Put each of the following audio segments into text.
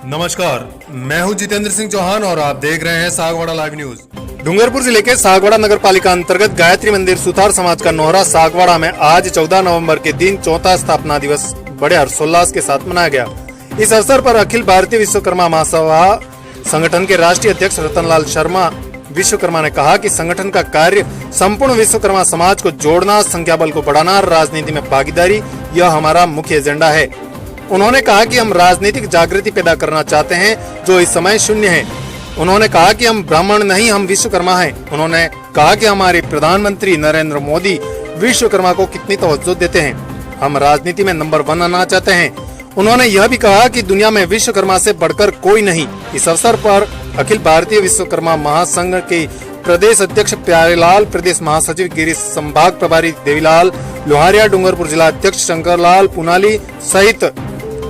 नमस्कार, मैं हूं जितेंद्र सिंह चौहान और आप देख रहे हैं सागवाड़ा लाइव न्यूज। डूंगरपुर जिले के सागवाड़ा नगर पालिका अंतर्गत गायत्री मंदिर सुथार समाज का नोहरा सागवाड़ा में आज 14 नवंबर के दिन चौथा स्थापना दिवस बड़े हर्षोल्लास के साथ मनाया गया। इस अवसर पर अखिल भारतीय विश्वकर्मा महासभा संगठन के राष्ट्रीय अध्यक्ष रतनलाल शर्मा विश्वकर्मा ने कहा कि संगठन का कार्य संपूर्ण विश्वकर्मा समाज को जोड़ना, संख्या बल को बढ़ाना, राजनीति में भागीदारी, यह हमारा मुख्य एजेंडा है। उन्होंने कहा कि हम राजनीतिक जागृति पैदा करना चाहते हैं जो इस समय शून्य है। उन्होंने कहा कि हम ब्राह्मण नहीं, हम विश्वकर्मा हैं। उन्होंने कहा कि हमारे प्रधानमंत्री नरेंद्र मोदी विश्वकर्मा को कितनी तवज्जो देते हैं। हम राजनीति में नंबर 1 आना चाहते हैं। उन्होंने यह भी कहा कि दुनिया में विश्वकर्मा से बढ़कर कोई नहीं। इस अवसर पर अखिल भारतीय विश्वकर्मा महासंघ के प्रदेश अध्यक्ष प्यारेलाल, प्रदेश महासचिव गिरीश, संभाग प्रभारी देवीलाल लोहारिया, डूंगरपुर जिला अध्यक्ष शंकरलाल पुनाली सहित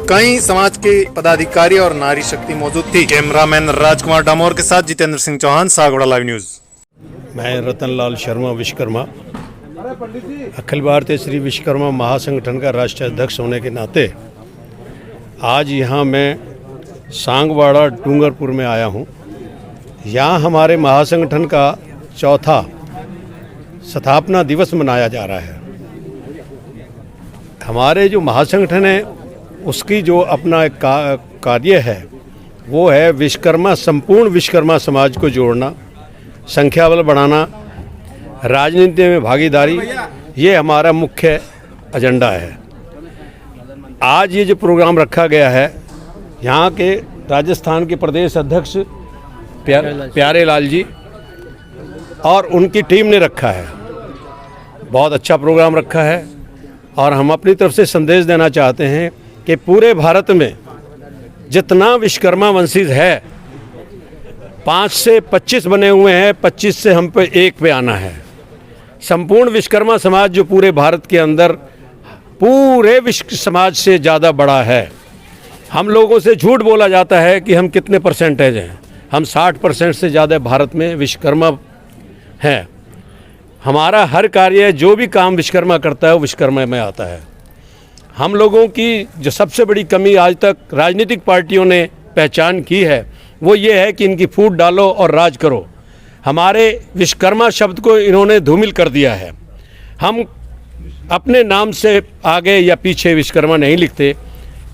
कई समाज के पदाधिकारी और नारी शक्ति मौजूद थी। कैमरामैन राजकुमार डामोर के साथ जितेंद्र सिंह चौहान, सागवाड़ा लाइव न्यूज। मैं रतनलाल शर्मा विश्वकर्मा, अखिल भारतीय श्री विश्वकर्मा महासंगठन का राष्ट्रीय अध्यक्ष होने के नाते आज यहाँ मैं सागवाड़ा डूंगरपुर में आया हूँ। यहाँ हमारे महासंगठन का चौथा स्थापना दिवस मनाया जा रहा है। हमारे जो महासंगठन है उसकी जो अपना कार्य है वो है विश्वकर्मा, संपूर्ण विश्वकर्मा समाज को जोड़ना, संख्या बल बढ़ाना, राजनीति में भागीदारी, ये हमारा मुख्य एजेंडा है। आज ये जो प्रोग्राम रखा गया है यहाँ के राजस्थान के प्रदेश अध्यक्ष प्यारेलाल जी और उनकी टीम ने रखा है। बहुत अच्छा प्रोग्राम रखा है और हम अपनी तरफ से संदेश देना चाहते हैं कि पूरे भारत में जितना विश्वकर्मा वंशिज है 5 से 25 बने हुए हैं, 25 से हम पे 1 पे आना है। संपूर्ण विश्वकर्मा समाज जो पूरे भारत के अंदर पूरे विश्व समाज से ज़्यादा बड़ा है। हम लोगों से झूठ बोला जाता है कि हम कितने परसेंटेज हैं। हम 60% से ज़्यादा भारत में विश्वकर्मा हैं। हमारा हर कार्य, जो भी काम विश्वकर्मा करता है वो विश्वकर्मा में आता है। हम लोगों की जो सबसे बड़ी कमी आज तक राजनीतिक पार्टियों ने पहचान की है वो ये है कि इनकी फूट डालो और राज करो। हमारे विश्वकर्मा शब्द को इन्होंने धूमिल कर दिया है। हम अपने नाम से आगे या पीछे विश्वकर्मा नहीं लिखते।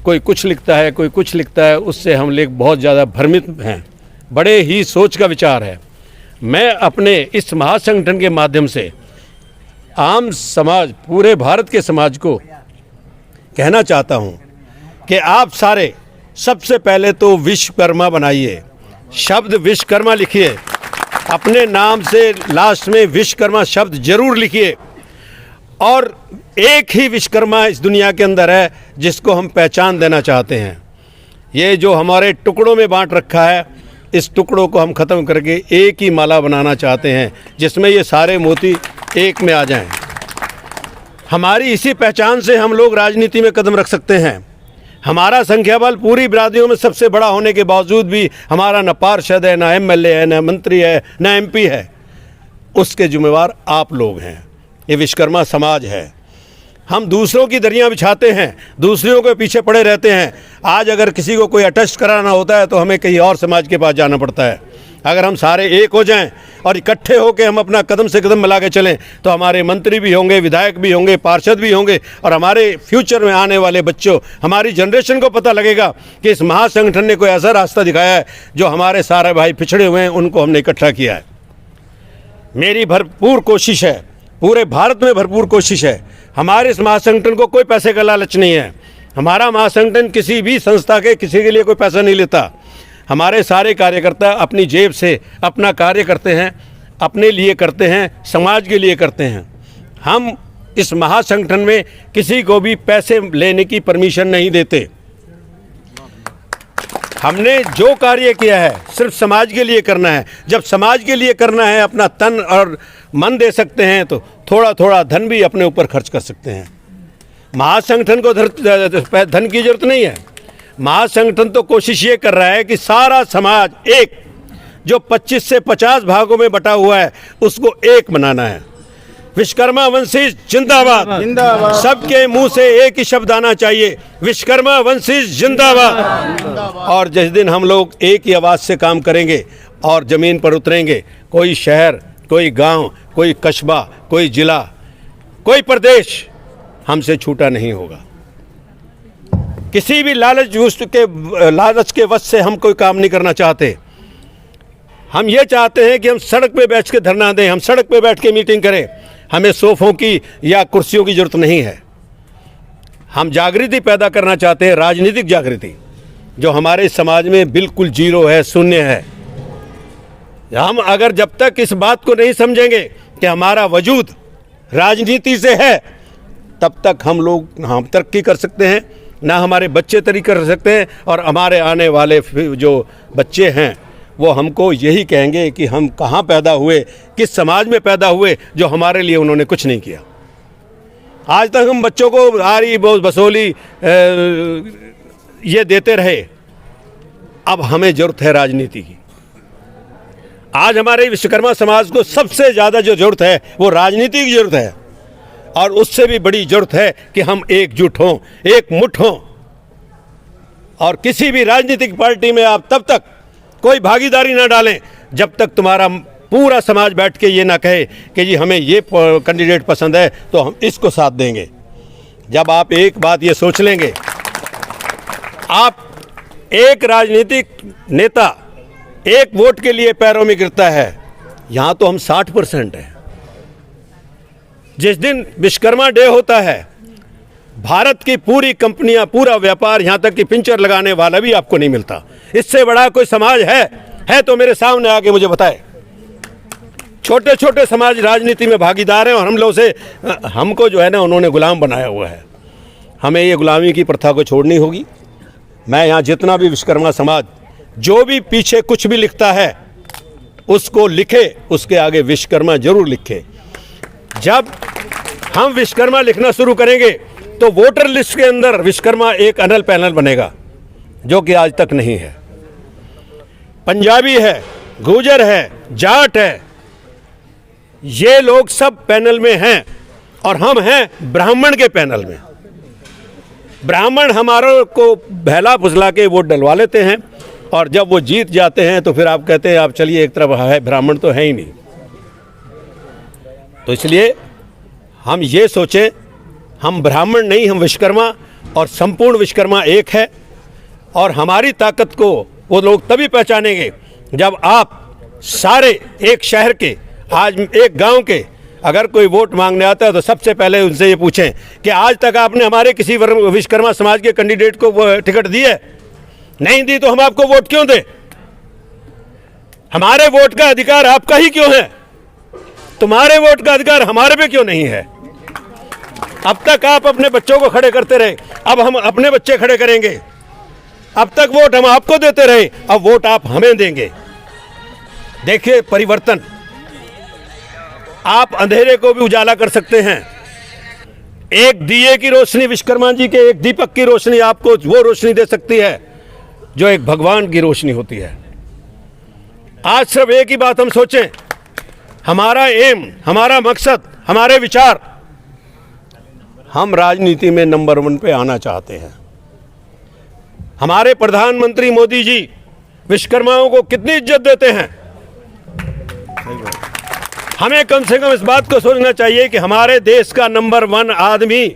कोई कुछ लिखता है, कोई कुछ लिखता है, उससे हम लोग बहुत ज़्यादा भ्रमित हैं। बड़े ही सोच का विचार है। मैं अपने इस महासंगठन के माध्यम से आम समाज, पूरे भारत के समाज को कहना चाहता हूं कि आप सारे सबसे पहले तो विश्वकर्मा बनाइए, शब्द विश्वकर्मा लिखिए, अपने नाम से लास्ट में विश्वकर्मा शब्द जरूर लिखिए। और एक ही विश्वकर्मा इस दुनिया के अंदर है जिसको हम पहचान देना चाहते हैं। ये जो हमारे टुकड़ों में बांट रखा है, इस टुकड़ों को हम ख़त्म करके एक ही माला बनाना चाहते हैं जिसमें ये सारे मोती एक में आ जाएं। हमारी इसी पहचान से हम लोग राजनीति में कदम रख सकते हैं। हमारा संख्या बल पूरी बिरादरियों में सबसे बड़ा होने के बावजूद भी हमारा न पार्षद है, न MLA है, न मंत्री है, न MP है। उसके जिम्मेवार आप लोग हैं। ये विश्वकर्मा समाज है। हम दूसरों की दरियां बिछाते हैं, दूसरों के पीछे पड़े रहते हैं। आज अगर किसी को कोई अटेस्ट कराना होता है तो हमें कहीं और समाज के पास जाना पड़ता है। अगर हम सारे एक हो जाएं और इकट्ठे होकर हम अपना कदम से कदम मिला के चलें तो हमारे मंत्री भी होंगे, विधायक भी होंगे, पार्षद भी होंगे और हमारे फ्यूचर में आने वाले बच्चों, हमारी जनरेशन को पता लगेगा कि इस महासंगठन ने कोई ऐसा रास्ता दिखाया है जो हमारे सारे भाई पिछड़े हुए हैं उनको हमने इकट्ठा किया है। मेरी भरपूर कोशिश है, पूरे भारत में भरपूर कोशिश है। हमारे इस महासंगठन को कोई पैसे का लालच नहीं है। हमारा महासंगठन किसी भी संस्था के किसी के लिए कोई पैसा नहीं लेता। हमारे सारे कार्यकर्ता अपनी जेब से अपना कार्य करते हैं, अपने लिए करते हैं, समाज के लिए करते हैं। हम इस महासंगठन में किसी को भी पैसे लेने की परमिशन नहीं देते। हमने जो कार्य किया है सिर्फ समाज के लिए करना है। जब समाज के लिए करना है, अपना तन और मन दे सकते हैं तो थोड़ा थोड़ा धन भी अपने ऊपर खर्च कर सकते हैं। महासंगठन को धन की जरूरत नहीं है। महासंगठन तो कोशिश ये कर रहा है कि सारा समाज एक, जो 25 से 50 भागों में बटा हुआ है उसको एक बनाना है। विश्वकर्मा वंशी जिंदाबाद, जिंदाबाद। सबके मुंह से एक ही शब्द आना चाहिए, विश्वकर्मा वंशी जिंदाबाद। और जिस दिन हम लोग एक ही आवाज़ से काम करेंगे और ज़मीन पर उतरेंगे, कोई शहर, कोई गांव, कोई कस्बा, कोई ज़िला, कोई प्रदेश हमसे छूटा नहीं होगा। किसी भी लालच के वश से हम कोई काम नहीं करना चाहते। हम ये चाहते हैं कि हम सड़क पे बैठ के धरना दें, हम सड़क पे बैठ के मीटिंग करें। हमें सोफ़ों की या कुर्सियों की ज़रूरत नहीं है। हम जागृति पैदा करना चाहते हैं, राजनीतिक जागृति, जो हमारे समाज में बिल्कुल जीरो है, शून्य है। हम अगर जब तक इस बात को नहीं समझेंगे कि हमारा वजूद राजनीति से है, तब तक हम तरक्की कर सकते हैं, ना हमारे बच्चे तरक्की कर सकते हैं। और हमारे आने वाले जो बच्चे हैं वो हमको यही कहेंगे कि हम कहाँ पैदा हुए, किस समाज में पैदा हुए, जो हमारे लिए उन्होंने कुछ नहीं किया। आज तक हम बच्चों को आरी बसोली ये देते रहे। अब हमें ज़रूरत है राजनीति की। आज हमारे विश्वकर्मा समाज को सबसे ज़्यादा जो ज़रूरत है वो राजनीति की ज़रूरत है। और उससे भी बड़ी ज़रूरत है कि हम एकजुट हों, एक मुठ हों। और किसी भी राजनीतिक पार्टी में आप तब तक कोई भागीदारी ना डालें जब तक तुम्हारा पूरा समाज बैठ के ये ना कहे कि जी हमें ये कैंडिडेट पसंद है तो हम इसको साथ देंगे। जब आप एक बात ये सोच लेंगे, आप एक राजनीतिक नेता एक वोट के लिए पैरों में गिरता है, यहाँ तो हम 60% हैं। जिस दिन विश्वकर्मा डे होता है, भारत की पूरी कंपनियां, पूरा व्यापार, यहाँ तक कि पिंचर लगाने वाला भी आपको नहीं मिलता। इससे बड़ा कोई समाज है तो मेरे सामने आके मुझे बताए। छोटे छोटे समाज राजनीति में भागीदार हैं और हम लोग से हमको जो है ना उन्होंने गुलाम बनाया हुआ है। हमें ये गुलामी की प्रथा को छोड़नी होगी। मैं यहाँ जितना भी विश्वकर्मा समाज जो भी पीछे कुछ भी लिखता है उसको लिखे, उसके आगे विश्वकर्मा जरूर लिखे। जब हम विश्वकर्मा लिखना शुरू करेंगे तो वोटर लिस्ट के अंदर विश्वकर्मा एक अनल पैनल बनेगा, जो कि आज तक नहीं है। पंजाबी है, गुर्जर है, जाट है, ये लोग सब पैनल में हैं और हम हैं ब्राह्मण के पैनल में। ब्राह्मण हमारों को बहला फुसला के वोट डलवा लेते हैं और जब वो जीत जाते हैं तो फिर आप कहते हैं आप चलिए एक तरफ है, ब्राह्मण तो है ही नहीं। तो इसलिए हम ये सोचें, हम ब्राह्मण नहीं, हम विश्वकर्मा, और संपूर्ण विश्वकर्मा एक है। और हमारी ताकत को वो लोग तभी पहचानेंगे जब आप सारे एक शहर के, आज एक गांव के अगर कोई वोट मांगने आता है तो सबसे पहले उनसे ये पूछें कि आज तक आपने हमारे किसी विश्वकर्मा समाज के कैंडिडेट को टिकट दी है? नहीं दी तो हम आपको वोट क्यों दें? हमारे वोट का अधिकार आपका ही क्यों है? तुम्हारे वोट का अधिकार हमारे पे क्यों नहीं है? अब तक आप अपने बच्चों को खड़े करते रहे, अब हम अपने बच्चे खड़े करेंगे। अब तक वोट हम आपको देते रहे, अब वोट आप हमें देंगे। देखिए परिवर्तन, आप अंधेरे को भी उजाला कर सकते हैं। एक दिए की रोशनी, विश्वकर्मा जी के एक दीपक की रोशनी आपको वो रोशनी दे सकती है जो एक भगवान की रोशनी होती है। आज सिर्फ एक ही बात हम सोचें, हमारा एम, हमारा मकसद, हमारे विचार, हम राजनीति में नंबर 1 पे आना चाहते हैं। हमारे प्रधानमंत्री मोदी जी विश्वकर्माओं को कितनी इज्जत देते हैं। हमें कम से कम इस बात को सोचना चाहिए कि हमारे देश का नंबर 1 आदमी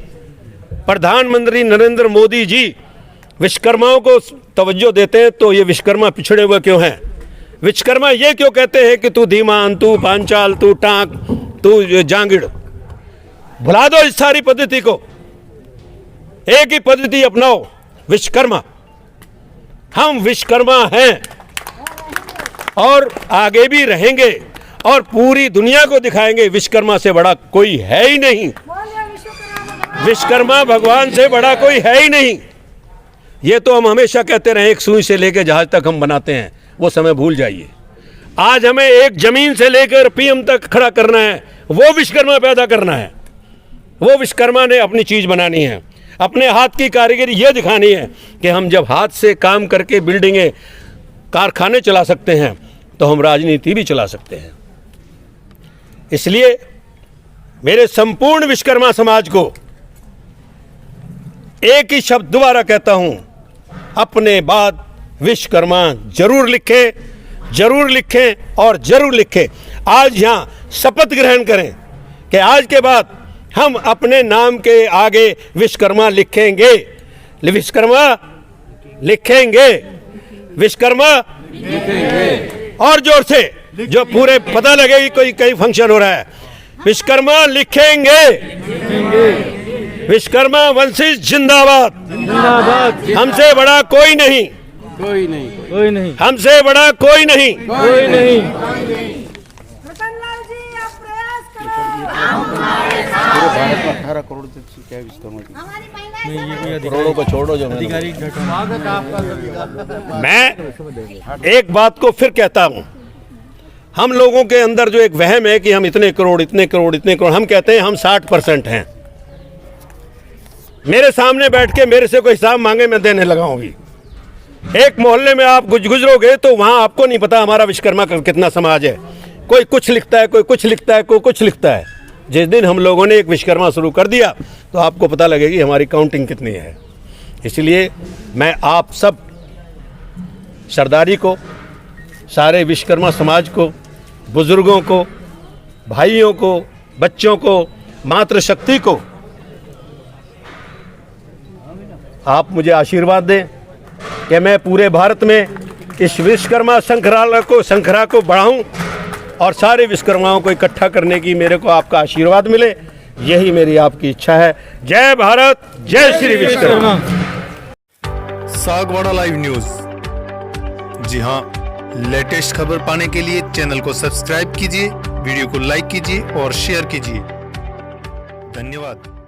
प्रधानमंत्री नरेंद्र मोदी जी विश्वकर्माओं को तवज्जो देते हैं, तो ये विश्वकर्मा पिछड़े हुए क्यों हैं? विश्वकर्मा ये क्यों कहते हैं कि तू धीमान, तू पांचाल, तू टांक, तू जांगिड़? भुला दो इस सारी पद्धति को, एक ही पद्धति अपनाओ, विश्वकर्मा। हम विश्वकर्मा हैं और आगे भी रहेंगे और पूरी दुनिया को दिखाएंगे विश्वकर्मा से बड़ा कोई है ही नहीं। विश्वकर्मा भगवान से बड़ा कोई है ही नहीं। ये तो हम हमेशा कहते रहे, एक सुई से लेकर जहाज तक हम बनाते हैं, वो समय भूल जाइए। आज हमें एक जमीन से लेकर पीएम तक खड़ा करना है, वो विश्वकर्मा पैदा करना है। वो विश्वकर्मा ने अपनी चीज़ बनानी है, अपने हाथ की कारीगरी ये दिखानी है कि हम जब हाथ से काम करके बिल्डिंगें, कारखाने चला सकते हैं तो हम राजनीति भी चला सकते हैं। इसलिए मेरे संपूर्ण विश्वकर्मा समाज को एक ही शब्द दोबारा कहता हूं, अपने बाद विश्वकर्मा जरूर लिखें और जरूर लिखें। आज यहां शपथ ग्रहण करें कि आज के बाद हम अपने नाम के आगे विश्वकर्मा लिखेंगे, विश्वकर्मा लिखेंगे, विश्वकर्मा लिखेंगे। और जोर से, जो पूरे पता लगे कि कोई कहीं फंक्शन हो रहा है, विश्वकर्मा लिखेंगे, विश्वकर्मा वंशिज जिंदाबाद, जिंदाबाद। हमसे बड़ा कोई नहीं, कोई नहीं, कोई नहीं, हमसे बड़ा कोई नहीं, कोई नहीं। रतनलाल जी, आप प्रयास करो। पूरे भारत में 18 करोड़ से क्या विश्वकर्मा की हमारी महिलाएं करोड़ों को छोड़ो जो अधिकारी मैं एक बात को फिर कहता हूं, हम लोगों के अंदर जो एक वहम है कि हम इतने करोड़, हम कहते हैं हम 60% हैं। मेरे सामने बैठ के मेरे से कोई हिसाब मांगे, मैं देने लगाऊंगी। एक मोहल्ले में आप गुजरोगे तो वहां आपको नहीं पता हमारा विश्वकर्मा का कितना समाज है। कोई कुछ लिखता है, कोई कुछ लिखता है, कोई कुछ लिखता है। जिस दिन हम लोगों ने एक विश्वकर्मा शुरू कर दिया तो आपको पता लगेगी हमारी काउंटिंग कितनी है। इसलिए मैं आप सब सरदारी को, सारे विश्वकर्मा समाज को, बुजुर्गों को, भाइयों को, बच्चों को, मातृशक्ति को आप मुझे आशीर्वाद दें कि मैं पूरे भारत में इस विश्वकर्मा शंखरा को बढ़ाऊं और सारे विश्वकर्माओं को इकट्ठा करने की मेरे को आपका आशीर्वाद मिले, यही मेरी आपकी इच्छा है। जय भारत, जय श्री विश्वकर्मा। Sagwara live news. जी हां, लेटेस्ट खबर पाने के लिए चैनल को सब्सक्राइब कीजिए, वीडियो को लाइक कीजिए और शेयर कीजिए। धन्यवाद।